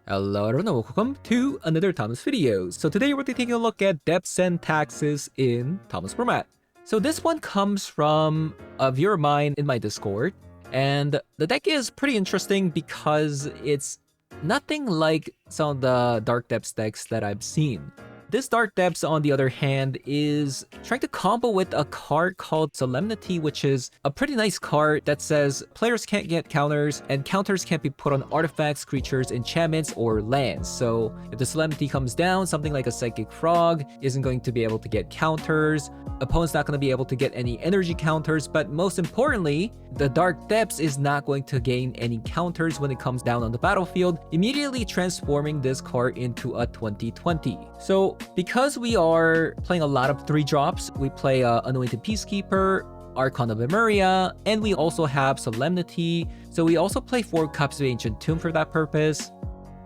Hello everyone and welcome to another Thomas video. So today we're taking a look at depths and taxes in Thomas format. So this one comes from a viewer of mine in my Discord, and the deck is pretty interesting because it's nothing like some of the Dark Depths decks that I've seen. This Dark Depths, on the other hand, is trying to combo with a card called Solemnity, which is a pretty nice card that says players can't get counters, and counters can't be put on artifacts, creatures, enchantments, or lands. So if the Solemnity comes down, something like a Psychic Frog isn't going to be able to get counters, opponent's not going to be able to get any energy counters, but most importantly, the Dark Depths is not going to gain any counters when it comes down on the battlefield, immediately transforming this card into a 20/20. So because we are playing a lot of 3-drops, we play Anointed Peacekeeper, Archon of Lemuria, and we also have Solemnity. So we also play 4 Cups of Ancient Tomb for that purpose.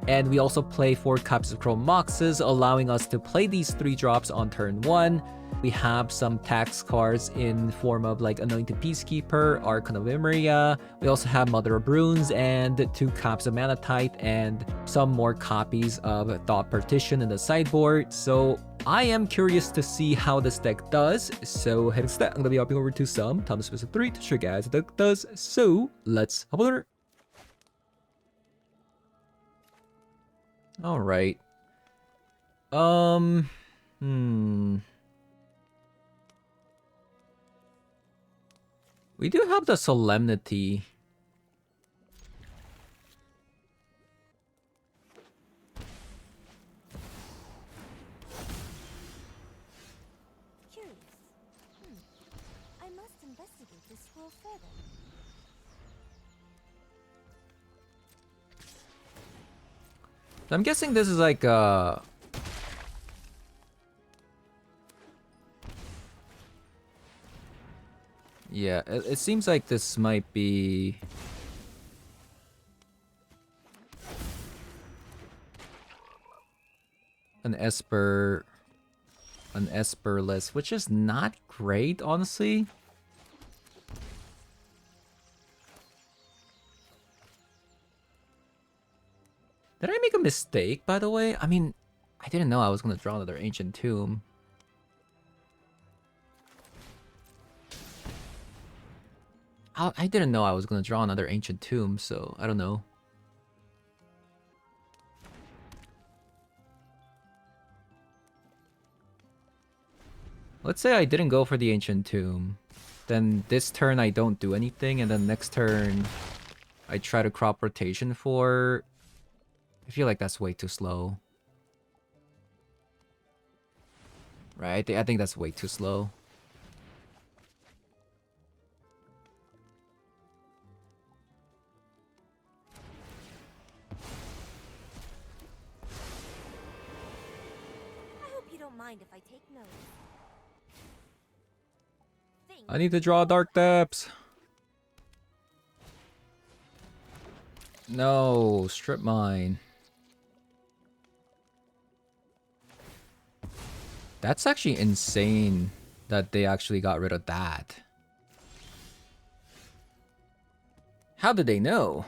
And we also play 4 Cups of Chrome Moxes, allowing us to play these 3-drops on turn 1. We have some tax cards in form of like Anointed Peacekeeper, Archon of Lemuria. We also have Mother of Runes and 2 copies of Manatite and some more copies of Thought Partition in the sideboard. So I am curious to see how this deck does. So heading to that, I'm going to be hopping over to some Thomas Specific 3 to show you guys how the deck does. So let's hop over. All right. We do have the Solemnity. Curious. I must investigate this scroll further. I'm guessing this is like yeah, it seems like this might be an Esper list, which is not great, honestly. Did I make a mistake, by the way? I mean, I didn't know I was gonna draw another Ancient Tomb. I didn't know I was gonna draw another Ancient Tomb, so I don't know. Let's say I didn't go for the Ancient Tomb. Then this turn I don't do anything, and then next turn I try to crop rotation for... I feel like that's way too slow. Right? I think that's way too slow. I hope you don't mind if I take notes. I need to draw Dark Depths. No, strip mine. That's actually insane that they actually got rid of that. How did they know?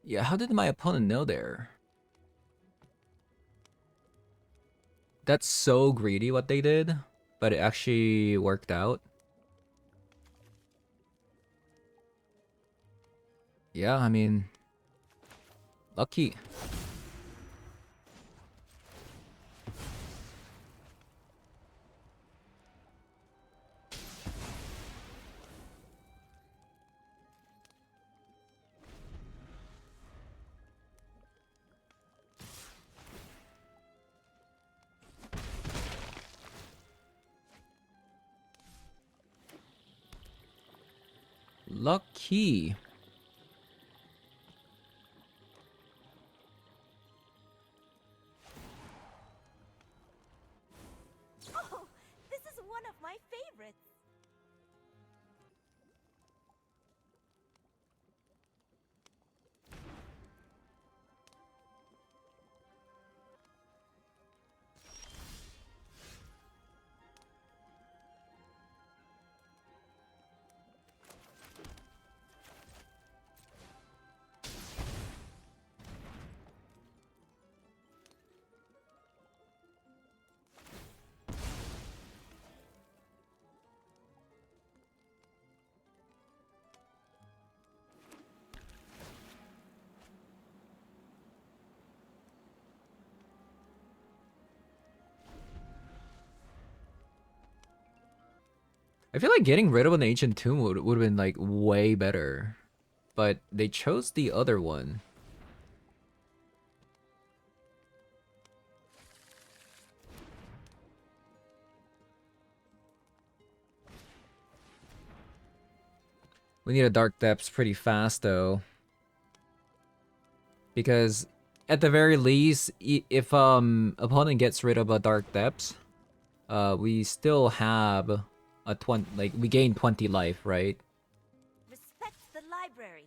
Yeah, how did my opponent know there? That's so greedy what they did, but it actually worked out. Yeah, I mean, lucky. Lucky. Oh, this is one of my favorites. I feel like getting rid of an ancient tomb would have been like way better. But they chose the other one. We need a Dark Depths pretty fast though. Because at the very least, if opponent gets rid of a Dark Depths, we still have a 20, like we gain 20 life, right? Respect the library.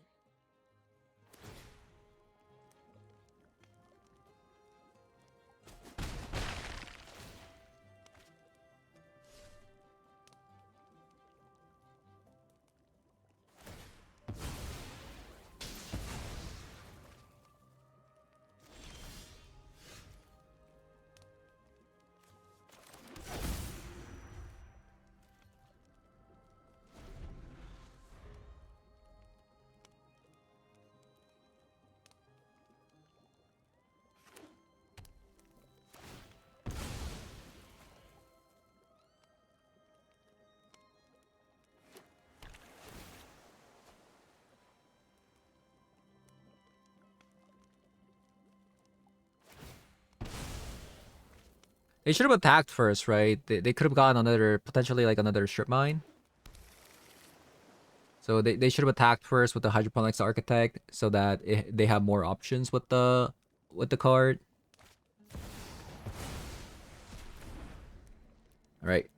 They should have attacked first, right? They could have gotten another, potentially like another strip mine. So they should have attacked first with the Hydroponics Architect so that they have more options with the card. All right.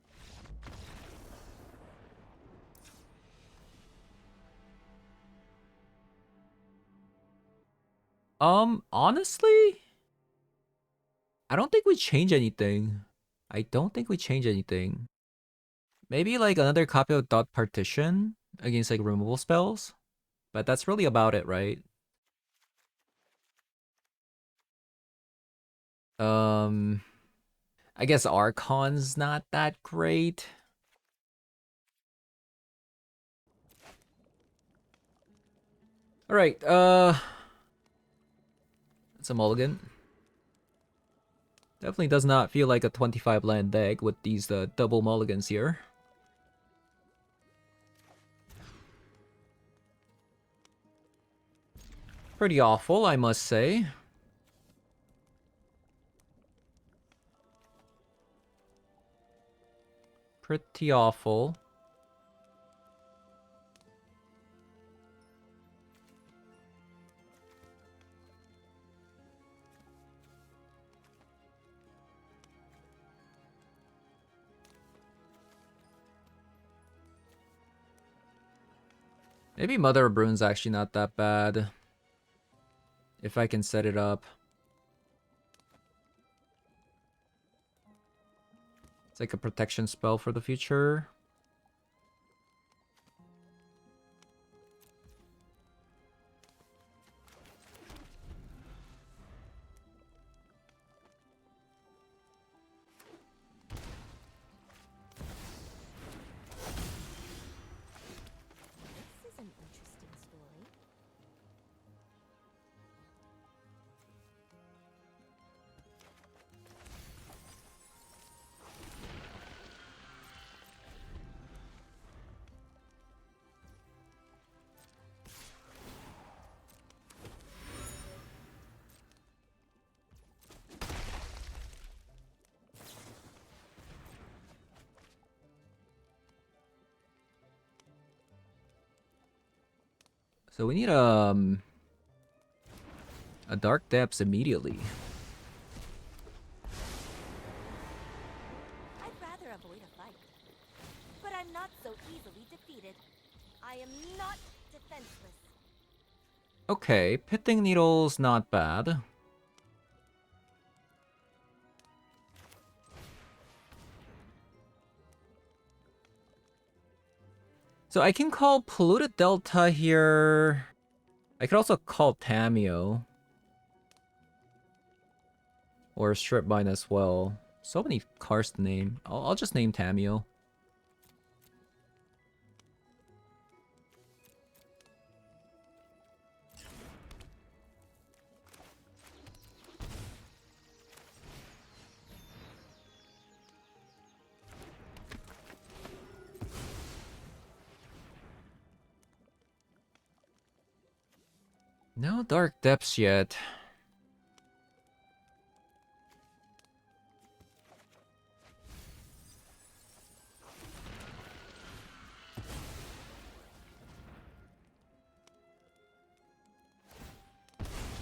Honestly, I don't think we change anything. I don't think we change anything. Maybe like another copy of Dot Partition against like removal spells, but that's really about it, right? Um, I guess Archon's not that great. All right, it's a mulligan. Definitely does not feel like a 25 land deck with these double mulligans here. Pretty awful, I must say. Pretty awful. Maybe Mother of Brune's actually not that bad. If I can set it up. It's like a protection spell for the future. This is an interesting story. So we need a Dark Depths immediately. I'd rather avoid a fight. But I'm not so easily defeated. I am not defenseless. Okay, Pithing Needle's not bad. So I can call Polluted Delta here. I could also call Tameo. Or Strip Mine as well. So many cards to name. I'll just name Tameo. No Dark Depths yet.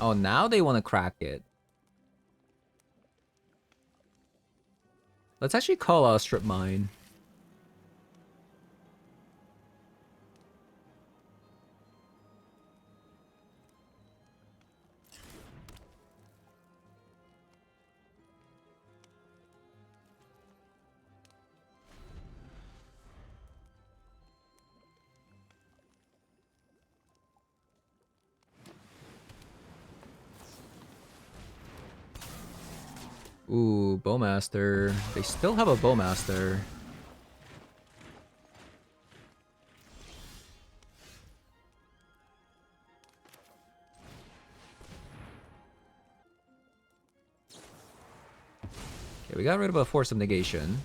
Oh, now they want to crack it. Let's actually call out Strip Mine. Ooh, Bowmaster. They still have a Bowmaster. Okay, we got rid of a Force of Negation.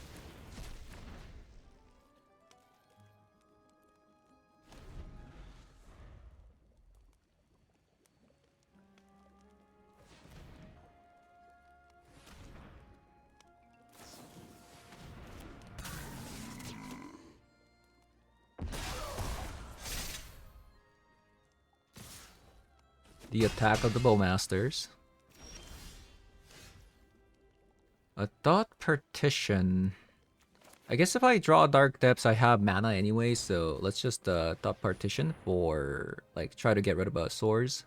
The attack of the Bowmasters. A Thought Partition. I guess if I draw Dark Depths, I have mana anyway, so let's just Thought Partition for, like, try to get rid of a Swords.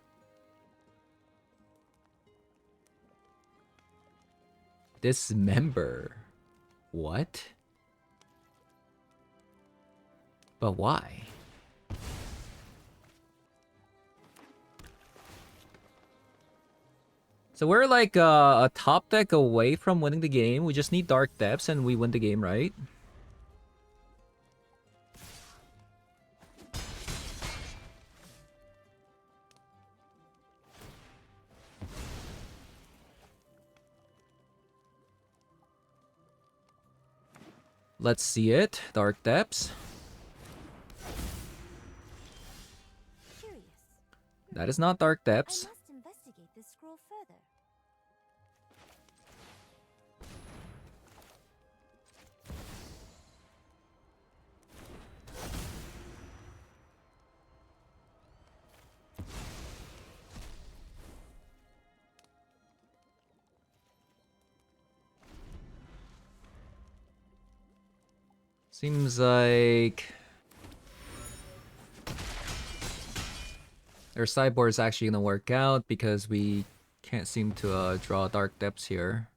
Dismember. What? But why? So we're like a top deck away from winning the game. We just need Dark Depths and we win the game, right? Let's see it. Dark Depths. Curious. That is not Dark I Depths. must investigate this scroll further. Seems like their sideboard is actually gonna work out because we can't seem to draw Dark Depths here.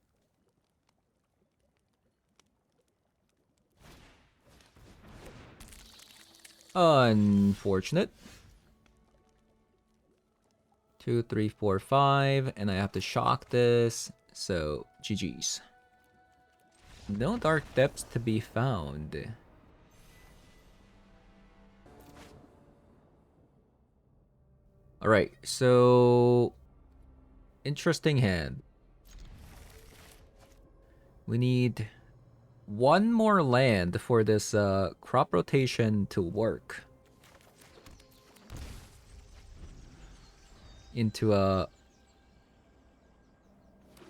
Unfortunate. 2, 3, 4, 5, and I have to shock this, so GG's. No Dark Depths to be found. Alright, so interesting hand. We need one more land for this crop rotation to work. Into a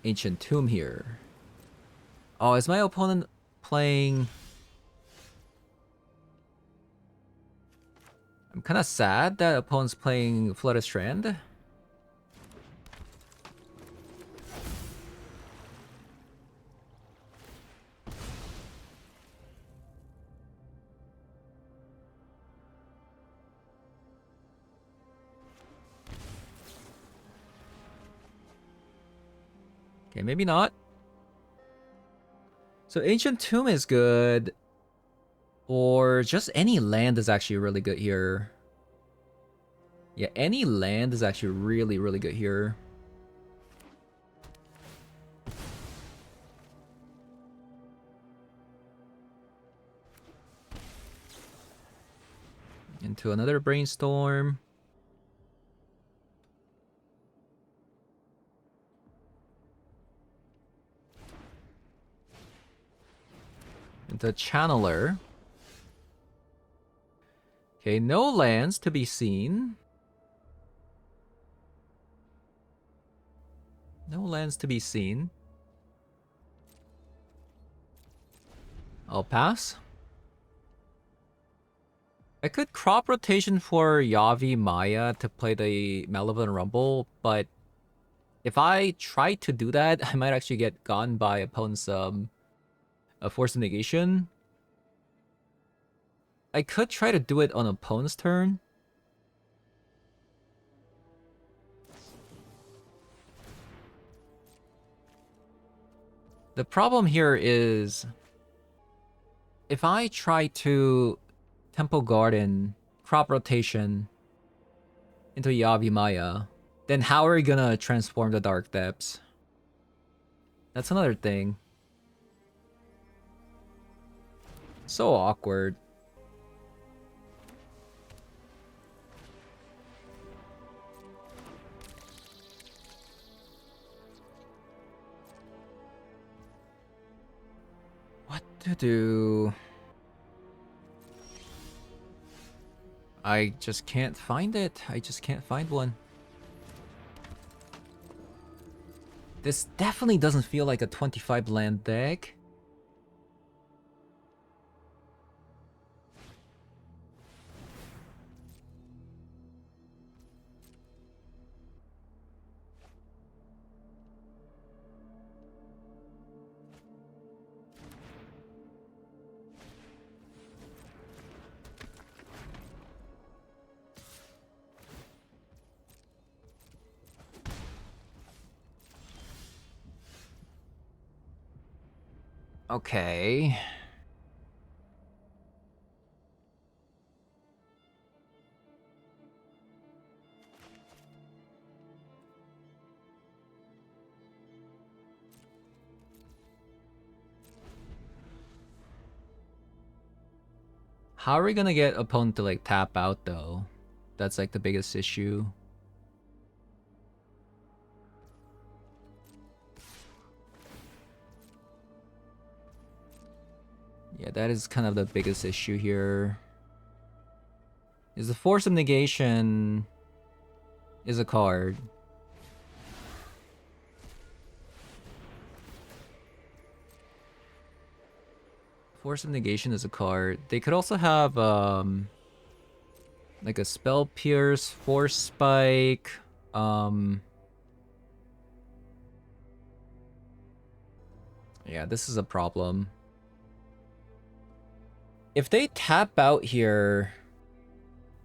Ancient Tomb here. Oh, is my opponent playing? I'm kind of sad that opponent's playing Flooded Strand. Okay, maybe not. So Ancient Tomb is good. Or just any land is actually really good here. Yeah, any land is actually really, really good here. Into another Brainstorm. Into Channeler. Okay, no lands to be seen. No lands to be seen. I'll pass. I could crop rotation for Yavi Maya to play the Malevolent Rumble, but if I try to do that, I might actually get gone by opponent's a Force of Negation. I could try to do it on opponent's turn. The problem here is if I try to Temple Garden, crop rotation into Yavi Maya, then how are we gonna transform the Dark Depths? That's another thing. So awkward. What to do? I just can't find it. I just can't find one. This definitely doesn't feel like a 25 land deck. Okay. How are we gonna get opponent to like tap out though? That's like the biggest issue. Yeah, that is kind of the biggest issue here. Is the Force of Negation is a card. Force of Negation is a card. They could also have like a Spell Pierce, Force Spike, yeah, this is a problem. If they tap out here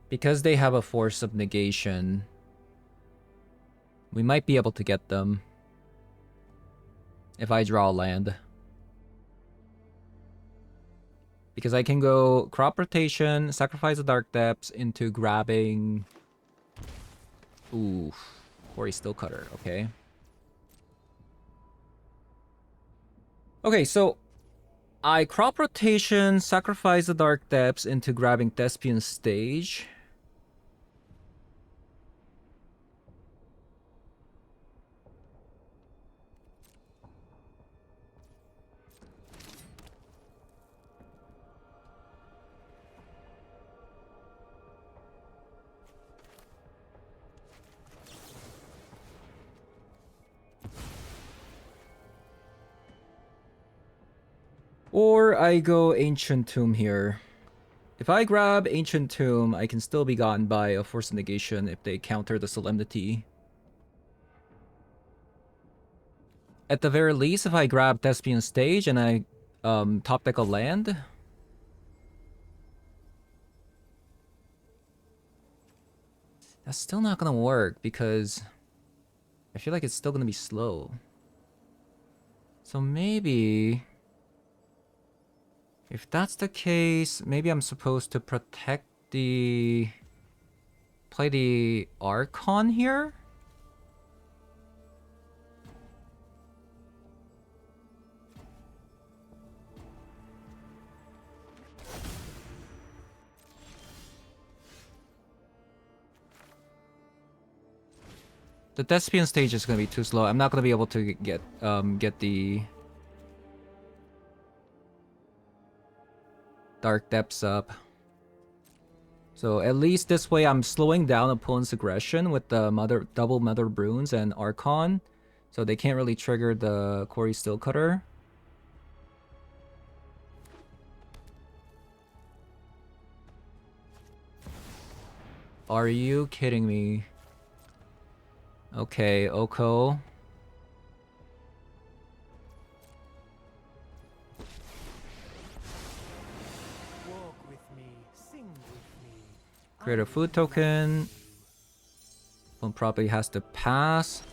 because they have a Force of Negation, we might be able to get them if I draw a land. Because I can go crop rotation, sacrifice the Dark Depths into grabbing... Ooh, Quarry Steel Cutter, okay. Okay, so I crop rotation, sacrifice the Dark Depths into grabbing Thespian Stage. Or I go Ancient Tomb here. If I grab Ancient Tomb, I can still be gotten by a Force of Negation if they counter the Solemnity. At the very least, if I grab Thespian Stage and I top deck a land... That's still not gonna work because I feel like it's still gonna be slow. So maybe... If that's the case, maybe I'm supposed to protect the... Play the Archon here? The Thespian Stage is gonna be too slow. I'm not gonna be able to get the Dark Depths up. So at least this way I'm slowing down opponent's aggression with the double Mother Runes and Archon So they can't really trigger the Quarry Steel Cutter. Are you kidding me? Okay, Oko. Walk with me, sing with me. Create a food token. One probably has to pass.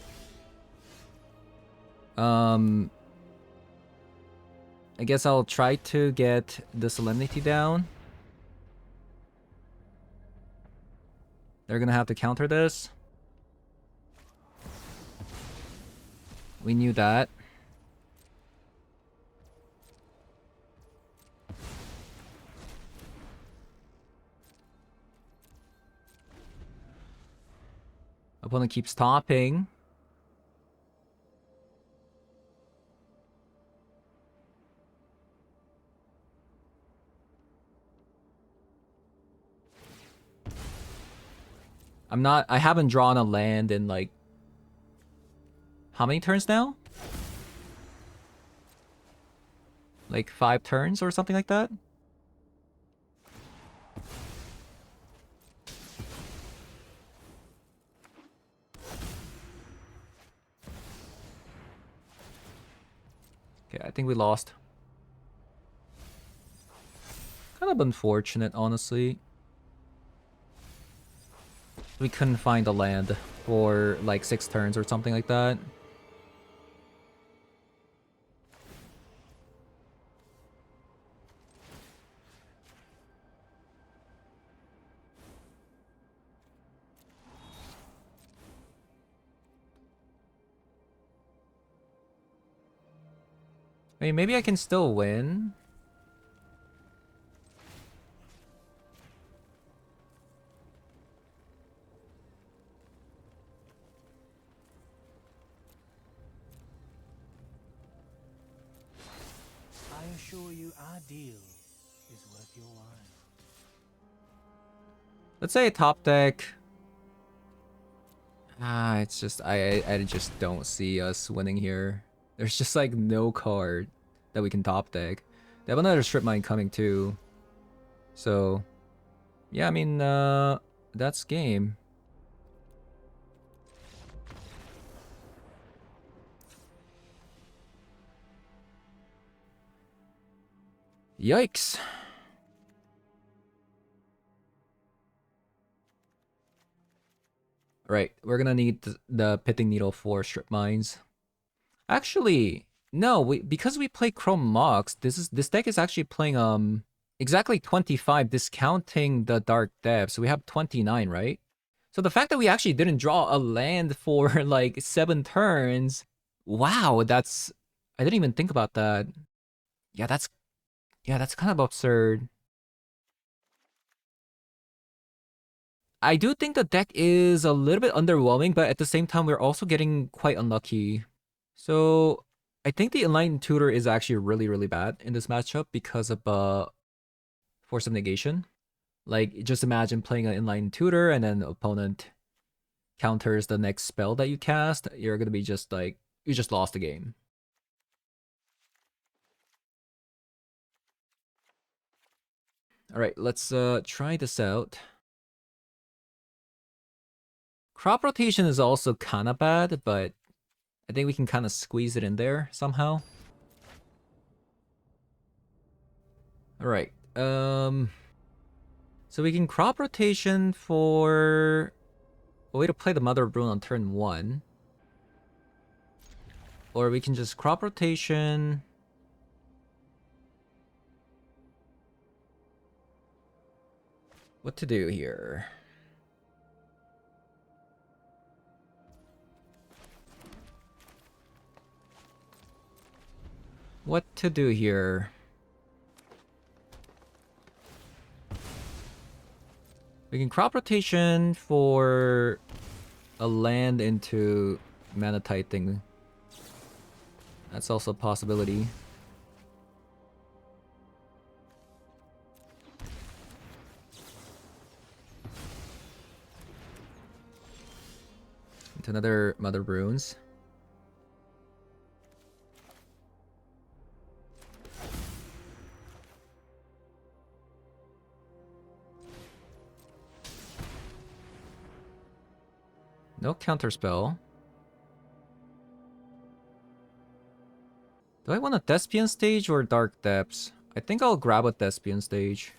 I guess I'll try to get the Solemnity down. They're gonna have to counter this. We knew that. Opponent keeps topping. I haven't drawn a land in like, how many turns now? Like 5 turns or something like that? Okay, I think we lost. Kind of unfortunate, honestly. We couldn't find a land for like 6 turns or something like that. I mean, maybe I can still win. I assure you our deal is worth your while. Let's say top deck. It's just I just don't see us winning here. There's just like no card that we can top deck. They have another strip mine coming too. So yeah, I mean that's game. Yikes. Right, we're gonna need the Pitting Needle for strip mines. Actually, no, because we play Chrome Mox, this deck is actually playing exactly 25, discounting the Dark Depths. So we have 29, right? So the fact that we actually didn't draw a land for like 7 turns, wow, that's I didn't even think about that. Yeah, that's kind of absurd. I do think the deck is a little bit underwhelming, but at the same time, we're also getting quite unlucky. So I think the Enlightened Tutor is actually really, really bad in this matchup because of Force of Negation. Like, just imagine playing an Enlightened Tutor and then the opponent counters the next spell that you cast. You're gonna be just like, you just lost the game. All right, let's try this out. Crop rotation is also kind of bad, but I think we can kind of squeeze it in there somehow. All right. So we can crop rotation for a way to play the Mother of Ruin on turn 1. Or we can just crop rotation. What to do here? What to do here? We can crop rotation for a land into Manatite thing. That's also a possibility. Into another Mother Runes. No counterspell. Do I want a Thespian stage or Dark Depths? I think I'll grab a Thespian stage.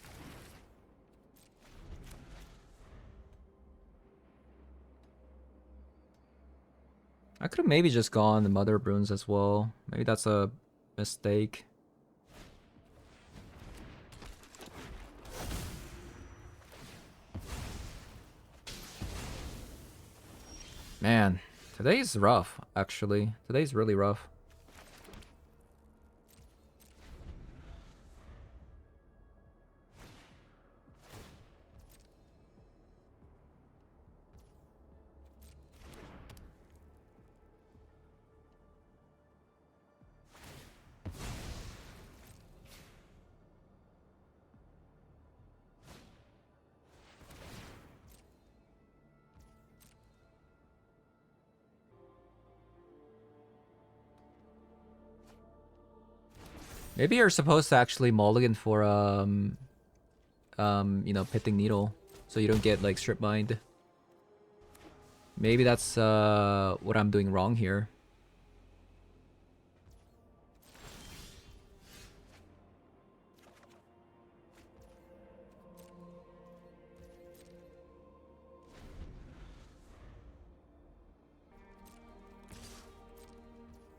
I could have maybe just gone the Mother Runes as well. Maybe that's a mistake. Man, today's rough, actually. Today's really rough. Maybe you're supposed to actually mulligan for you know, Pitting Needle, so you don't get like strip mined. Maybe that's what I'm doing wrong here.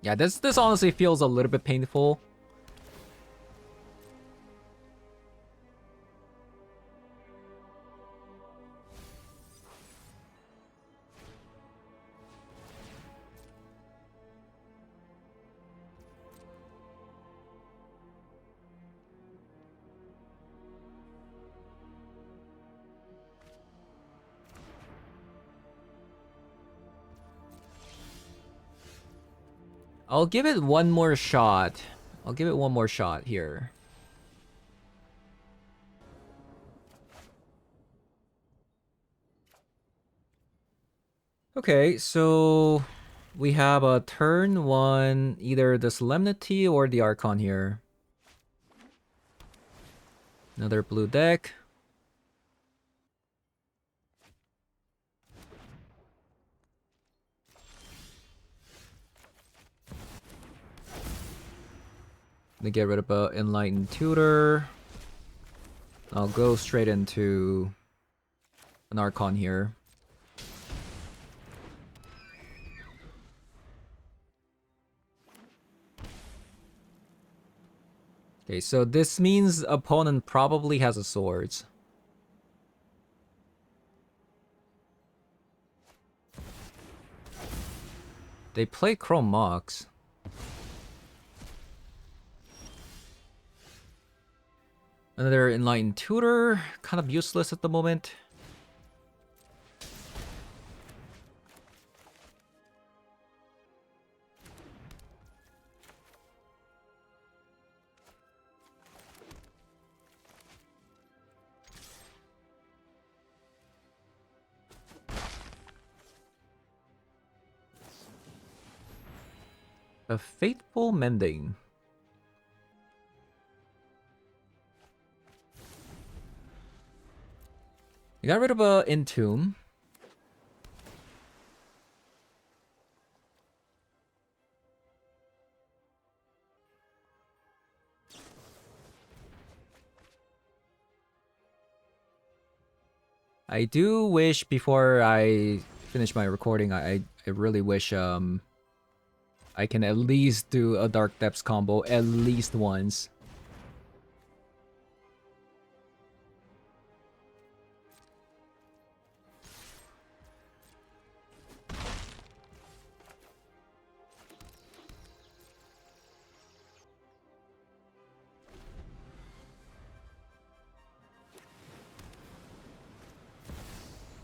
Yeah, this honestly feels a little bit painful. I'll give it one more shot. I'll give it one more shot here. Okay, so we have a turn one, either the Solemnity or the Archon here. Another blue deck. Gonna get rid of a Enlightened Tutor. I'll go straight into an Archon here. Okay, so this means opponent probably has a swords. They play Chrome Mox. Another Enlightened Tutor, kind of useless at the moment. A Faithful Mending. You got rid of a Entomb. I do wish before I finish my recording, I really wish I can at least do a Dark Depths combo at least once.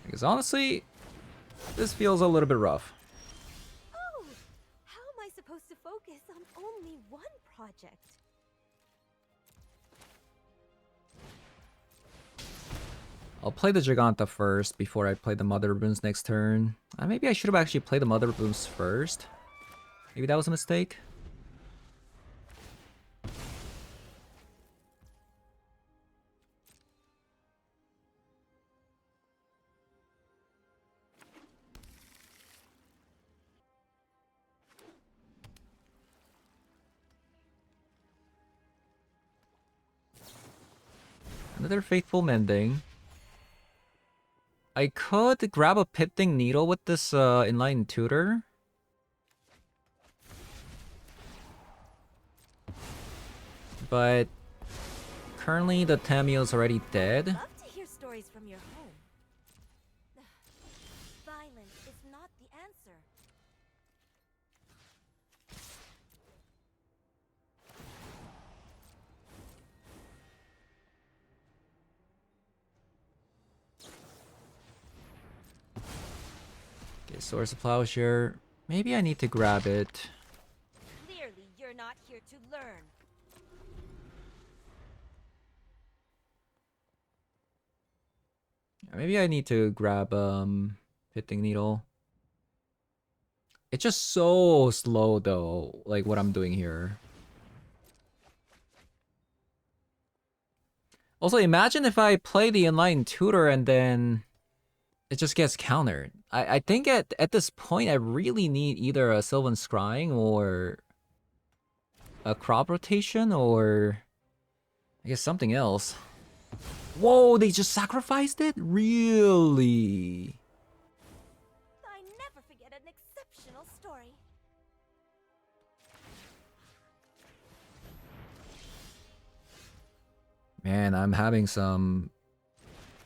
Because honestly, this feels a little bit rough. Oh, how am I supposed to focus on only one project? I'll play the Giganta first before I play the Mother Runes next turn. Maybe I should have actually played the Mother Runes first. Maybe that was a mistake. Another Faithful Mending. I could grab a Pitting Needle with this inline tutor. But currently the Tamiyo's already dead. Love to hear stories from your home. Violence is not the answer. Okay, Source of Plowshare. Maybe I need to grab it. Clearly, you're not here to learn. Maybe I need to grab Pitting Needle. It's just so slow though, like what I'm doing here. Also, imagine if I play the inline tutor and then it just gets countered. I think at this point I really need either a Sylvan Scrying or a crop rotation or I guess something else. Whoa, they just sacrificed it? Really? I never forget an exceptional story. Man, I'm having some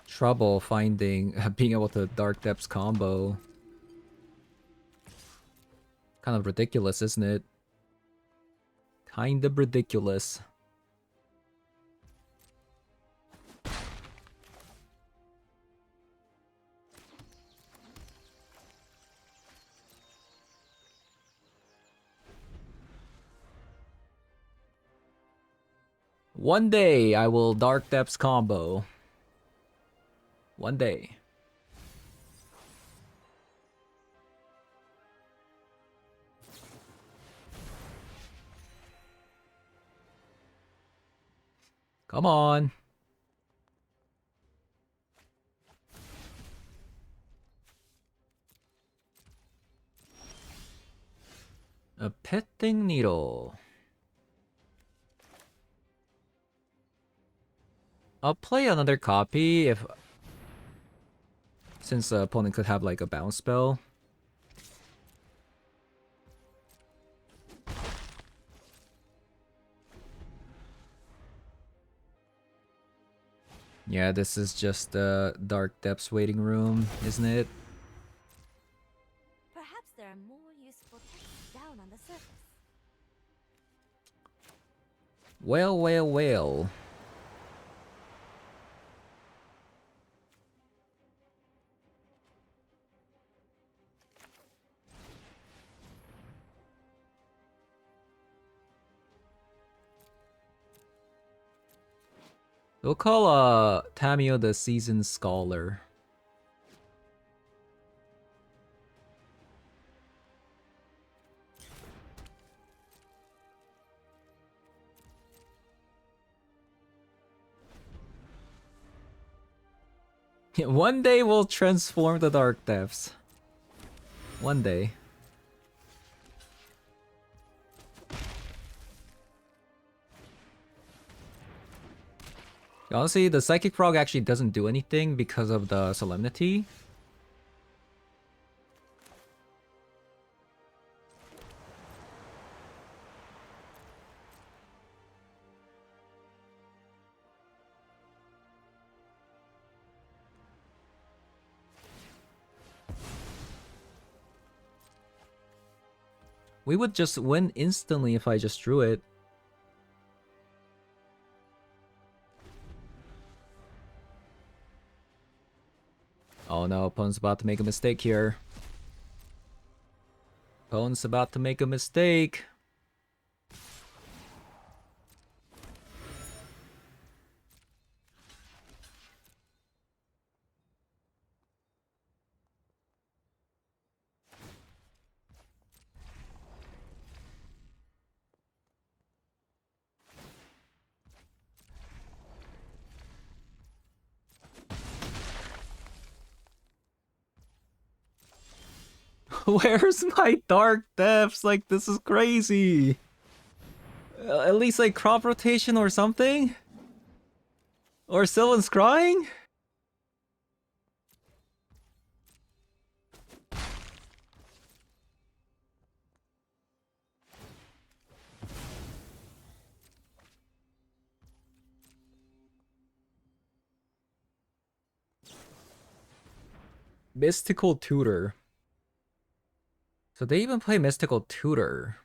trouble finding being able to Dark Depths combo. Kind of ridiculous, isn't it? Kind of ridiculous. One day I will Dark Depths combo. One day. Come on. A Pitting Needle. I'll play another copy if... since the opponent could have like a bounce spell. Yeah, this is just the Dark Depths waiting room, isn't it? Perhaps there are more useful texts down on the surface. Well, well, well. We'll call Tamiyo the Seasoned Scholar. One day we'll transform the Dark Depths. One day. Honestly, the Psychic Frog actually doesn't do anything because of the Solemnity. We would just win instantly if I just drew it. Oh no, opponent's about to make a mistake here. Opponent's about to make a mistake. Where's my Dark Depths? Like, this is crazy. At least like crop rotation or something? Or someone's crying? Mystical Tutor. So they even play Mystical Tutor.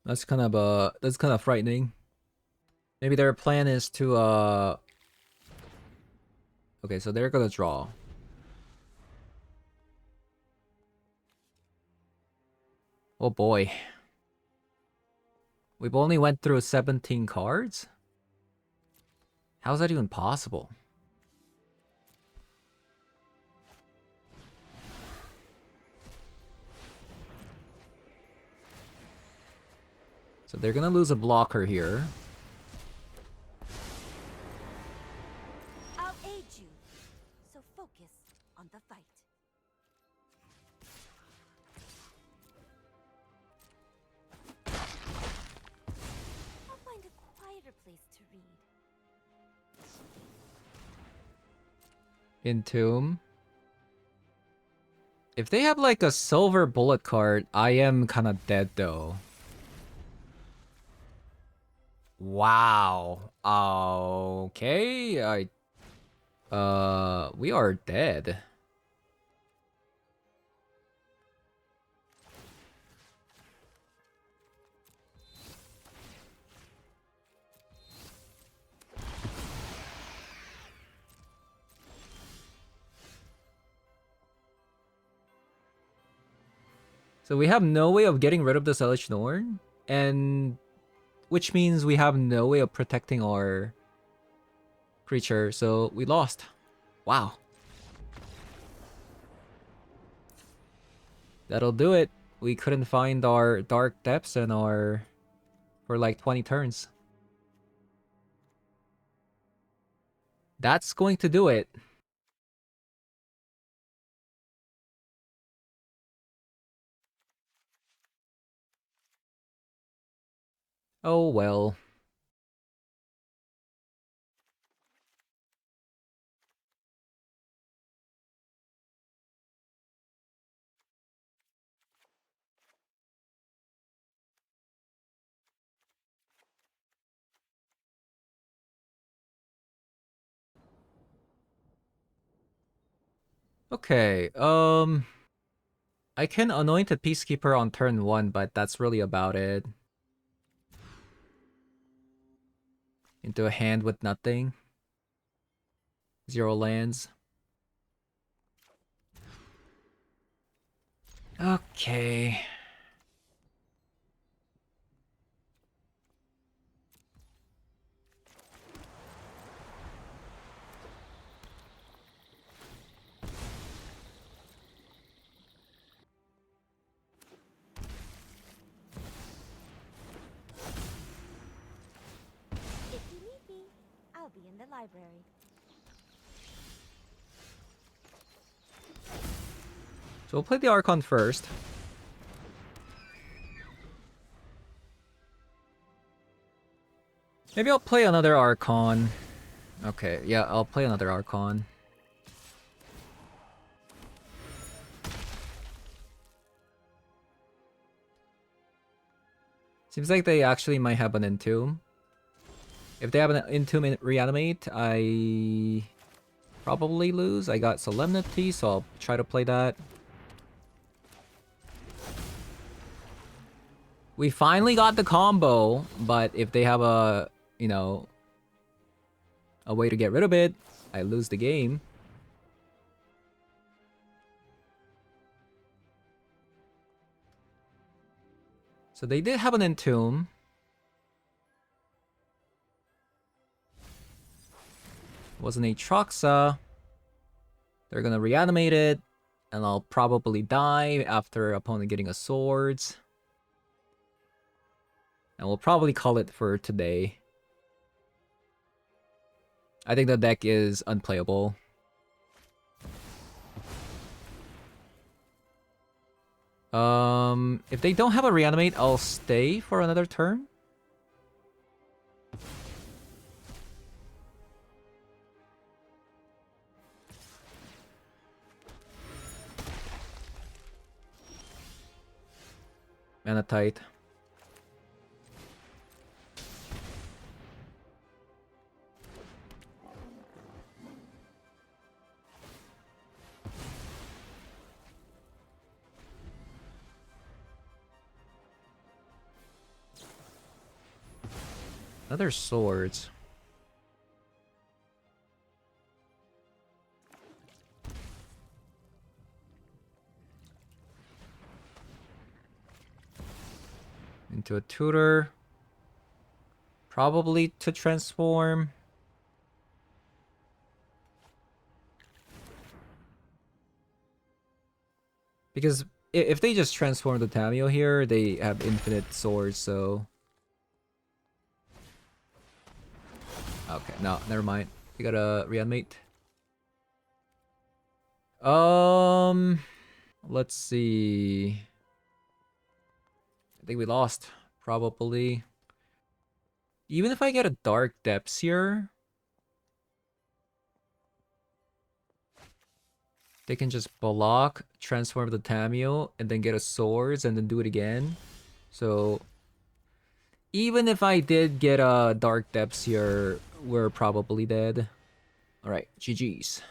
That's kind of frightening. Maybe their plan is to okay, so they're gonna draw. Oh boy. We've only went through 17 cards? How's that even possible? So they're gonna lose a blocker here. I'll aid you. So focus on the fight. I'll find a quieter place to read. Entomb. If they have like a silver bullet card, I am kind of dead though. Wow. Okay. We are dead. So we have no way of getting rid of the Hellish Norn, and which means we have no way of protecting our creature, so we lost. Wow. That'll do it. We couldn't find our dark depths and our for like 20 turns. That's going to do it. Oh well. Okay, I can anoint a Peacekeeper on turn 1, but that's really about it. Into a hand with nothing. 0 lands. Okay. If you need me, I'll be in the library. So we'll play the Archon first. Maybe I'll play another Archon. Okay, yeah, I'll play another Archon. Seems like they actually might have an Entomb. If they have an Entomb in Reanimate, I probably lose. I got Solemnity, so I'll try to play that. We finally got the combo, but if they have a, you know, a way to get rid of it, I lose the game. So they did have an Entomb. Wasn't a Troxa. They're gonna reanimate it, and I'll probably die after opponent getting a Swords. And we'll probably call it for today. I think the deck is unplayable. If they don't have a reanimate, I'll stay for another turn. Manatite. Another swords. Into a tutor. Probably to transform. Because if they just transform the Tamio here, they have infinite swords, so... Okay, no, never mind. We gotta reanimate. Let's see. I think we lost, probably. Even if I get a Dark Depths here, they can just block, transform the Tamio, and then get a swords, and then do it again. So, even if I did get a Dark Depths here, we're probably dead. Alright, GG's.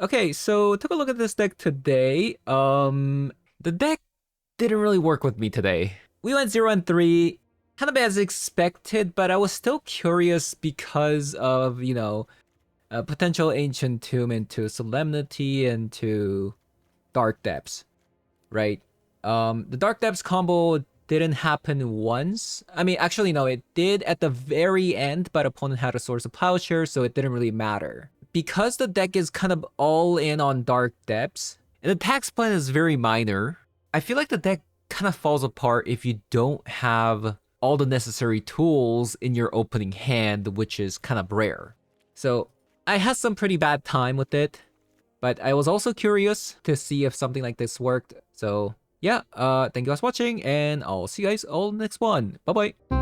Okay, so took a look at this deck today. The deck didn't really work with me today. We went 0-3, kind of as expected, but I was still curious because of, you know, potential Ancient Tomb into Solemnity and to Dark Depths, right? The Dark Depths combo didn't happen once. I mean, actually, no, it did at the very end, but opponent had a Source of Plowshare, so it didn't really matter. Because the deck is kind of all in on Dark Depths, and the tax plan is very minor, I feel like the deck kind of falls apart if you don't have all the necessary tools in your opening hand, which is kind of rare. So I had some pretty bad time with it, but I was also curious to see if something like this worked. So yeah, thank you guys for watching, and I'll see you guys all next one. Bye bye.